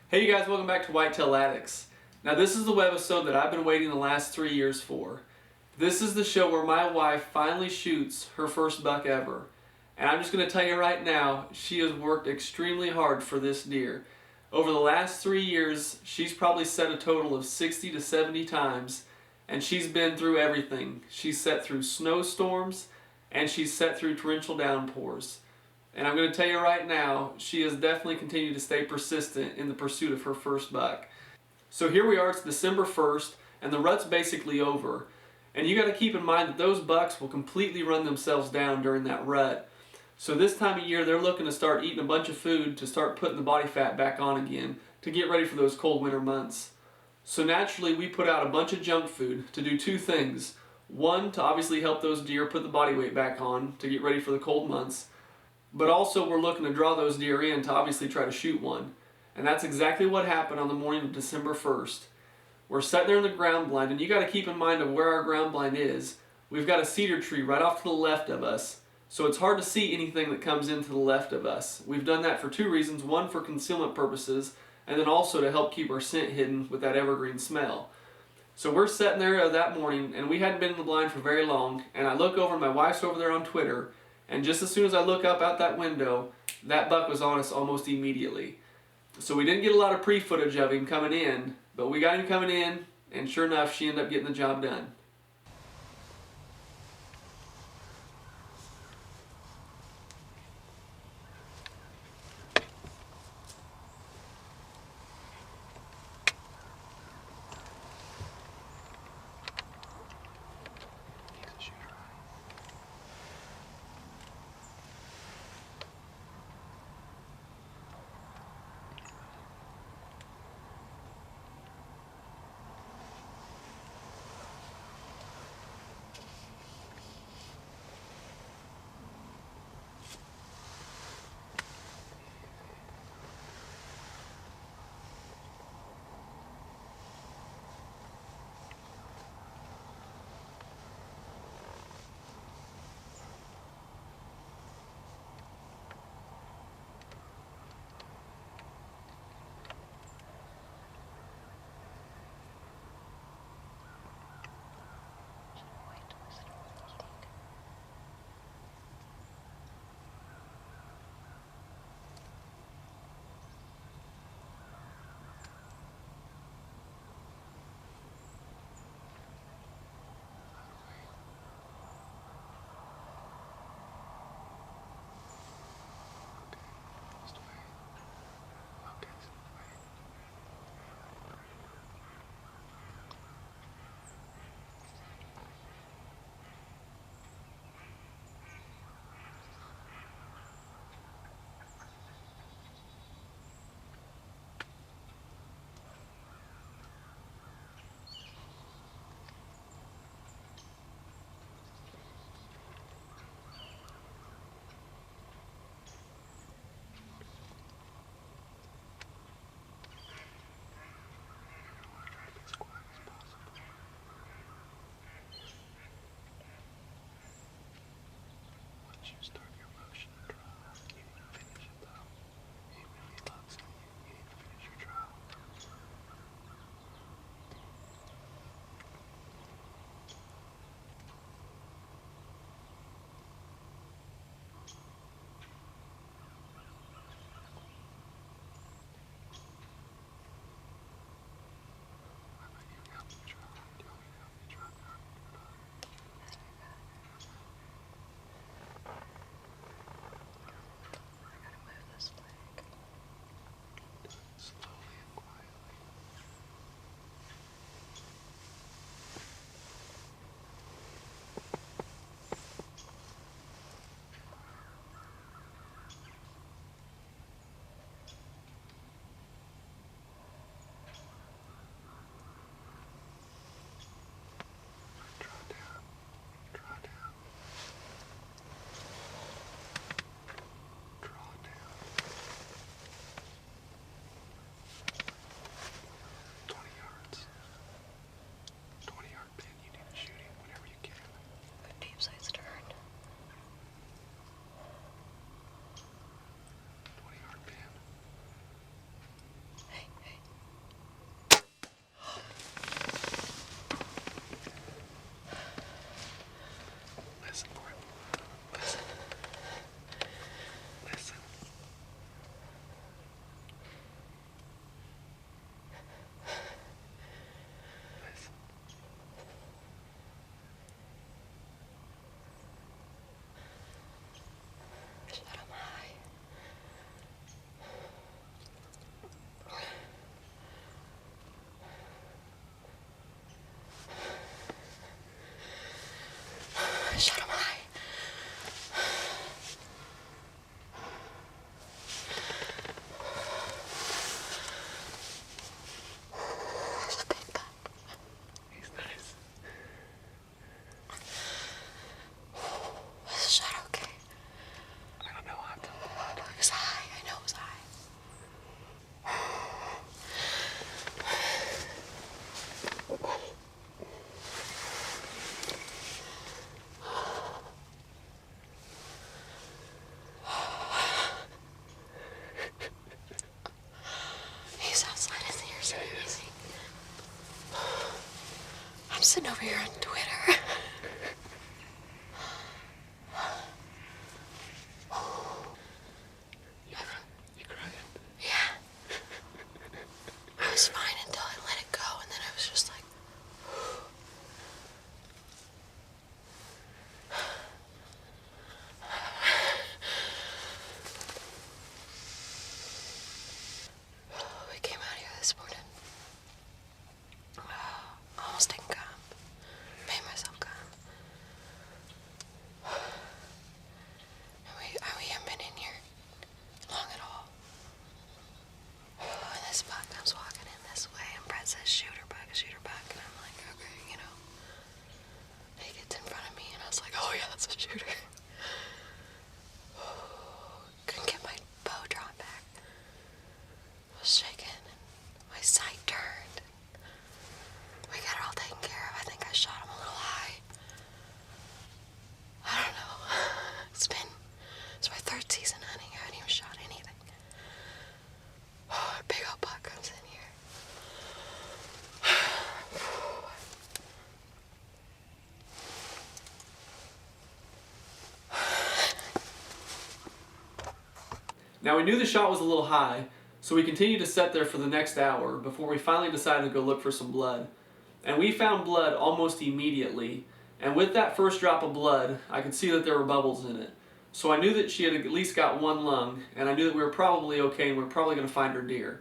Hey you guys, welcome back to Whitetail Addicts. Now this is the webisode that I've been waiting the last 3 years for. This is the show where my wife finally shoots her first buck ever. And I'm just going to tell you right now, she has worked extremely hard for this deer. Over the last 3 years, she's probably set a total of 60 to 70 times, and she's been through everything. She's set through snowstorms, and she's set through torrential downpours. And I'm going to tell you right now, she has definitely continued to stay persistent in the pursuit of her first buck. So here we are, it's December 1st, and the rut's basically over. And you got to keep in mind that those bucks will completely run themselves down during that rut. So this time of year, they're looking to start eating a bunch of food to start putting the body fat back on again to get ready for those cold winter months. So naturally, we put out a bunch of junk food to do two things. One, to obviously help those deer put the body weight back on to get ready for the cold months. But also we're looking to draw those deer in to obviously try to shoot one. And that's exactly what happened on the morning of December 1st. We're sitting there in the ground blind, and you got to keep in mind of where our ground blind is. We've got a cedar tree right off to the left of us, so it's hard to see anything that comes into the left of us. We've done that for two reasons. One, for concealment purposes, and then also to help keep our scent hidden with that evergreen smell. So we're sitting there that morning, and we hadn't been in the blind for very long, and I look over, and my wife's over there on Twitter, and just as soon as I look up out that window, that buck was on us almost immediately. So we didn't get a lot of pre-footage of him coming in, but we got him coming in, and sure enough, she ended up getting the job done. sitting over here on Twitter. You crying? Yeah. I was fine until I let it go, and then I was just like... We came out here this morning. Almost didn't come. Made myself come. And we haven't been in here long at all. And this buck comes walking in this way, and Brett says, shoot her buck, and I'm like, okay, you know. He gets in front of me, and I was like, oh yeah, that's a shooter. Couldn't get my bow drawn back. I was shaking, and my sight turned. We got it all taken care of. I think I shot him a little high. I don't know. It's my third season hunting. I haven't even shot anything. Oh, a big old buck comes in here. Now we knew the shot was a little high, so we continued to sit there for the next hour before we finally decided to go look for some blood. And we found blood almost immediately, and with that first drop of blood, I could see that there were bubbles in it. So I knew that she had at least got one lung, and I knew that we were probably okay and we were probably going to find her deer.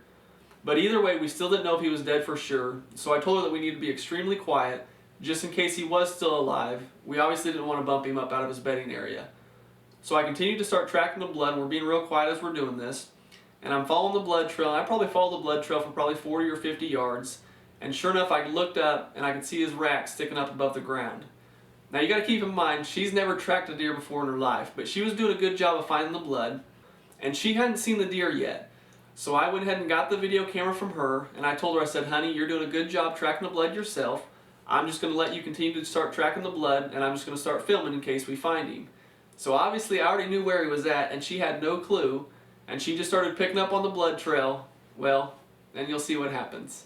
But either way, we still didn't know if he was dead for sure, so I told her that we needed to be extremely quiet, just in case he was still alive. We obviously didn't want to bump him up out of his bedding area. So I continued to start tracking the blood, and we're being real quiet as we're doing this. And I'm following the blood trail, and I probably followed the blood trail for probably 40 or 50 yards. And sure enough, I looked up, and I could see his rack sticking up above the ground. Now you got to keep in mind, she's never tracked a deer before in her life, but she was doing a good job of finding the blood, and she hadn't seen the deer yet. So I went ahead and got the video camera from her, and I told her, I said, honey, you're doing a good job tracking the blood yourself. I'm just going to let you continue to start tracking the blood, and I'm just going to start filming in case we find him. So obviously I already knew where he was at, and she had no clue, and she just started picking up on the blood trail. Well, then you'll see what happens.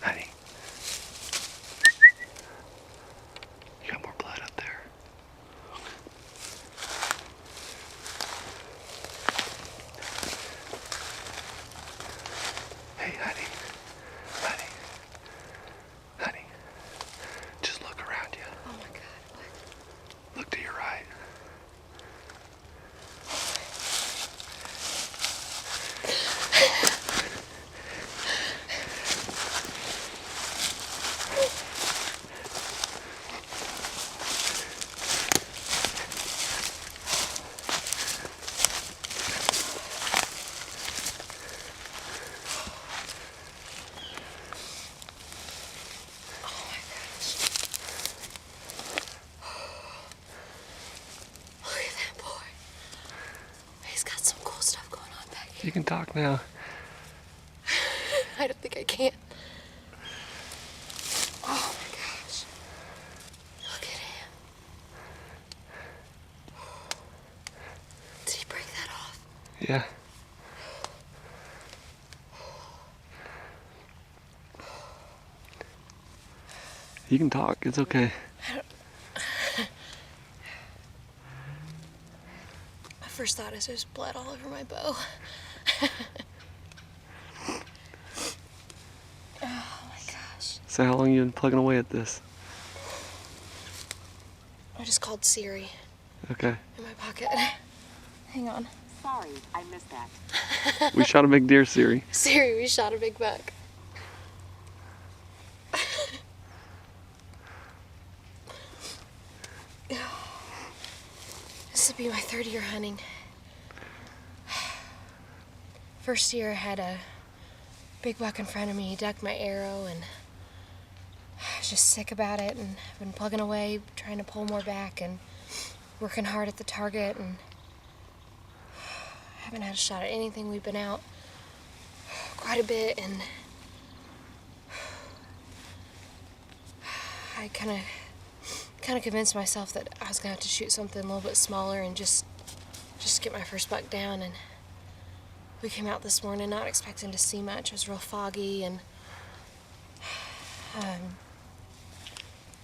Honey. You got more blood up there. Hey, honey. Just look around you. Oh my God, what? Look to your right. You can talk now. I don't think I can. Oh my gosh. Look at Yeah. You can talk. It's okay. My first thought is there's blood all over my bow. Oh my gosh. So how long you been plugging away at this? I just called Siri Okay. in my pocket. Hang on. Sorry, I missed that. We shot a big deer, Siri. Siri, we shot a big buck. This will be my third year hunting. First year I had a big buck in front of me. He ducked my arrow and I was just sick about it, and I've been plugging away, trying to pull more back and working hard at the target, and I haven't had a shot at anything. We've been out quite a bit, and I kind of convinced myself that I was gonna have to shoot something a little bit smaller and just get my first buck down. And we came out this morning not expecting to see much. It was real foggy, and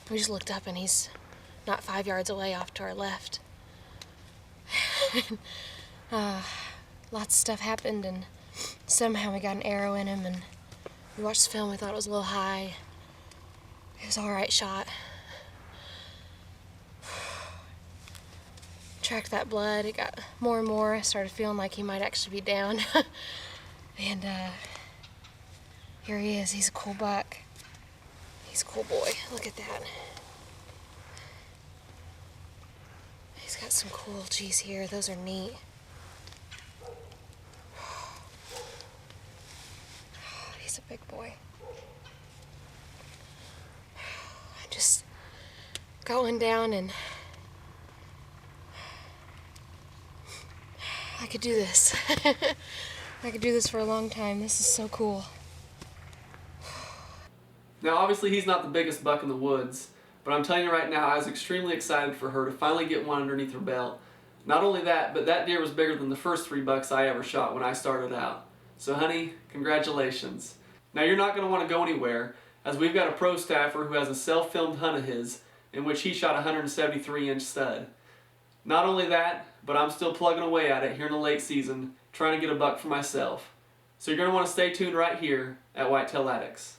we just looked up and he's not 5 yards away off to our left. Lots of stuff happened, and somehow we got an arrow in him, and we watched the film. We thought it was a little high. It was an alright shot. Tracked that blood. It got more and more. I started feeling like he might actually be down. And here he is. He's a cool buck. He's a cool boy. Look at that. He's got some cool G's here. Those are neat. He's a big boy. I just got one down, and I could do this. I could do this for a long time. This is so cool. Now obviously he's not the biggest buck in the woods, but I'm telling you right now, I was extremely excited for her to finally get one underneath her belt. Not only that, but that deer was bigger than the first 3 bucks I ever shot when I started out. So honey, congratulations. Now you're not going to want to go anywhere, as we've got a pro staffer who has a self-filmed hunt of his in which he shot a 173-inch stud. Not only that, but I'm still plugging away at it here in the late season, trying to get a buck for myself. So you're going to want to stay tuned right here at Whitetail Addicts.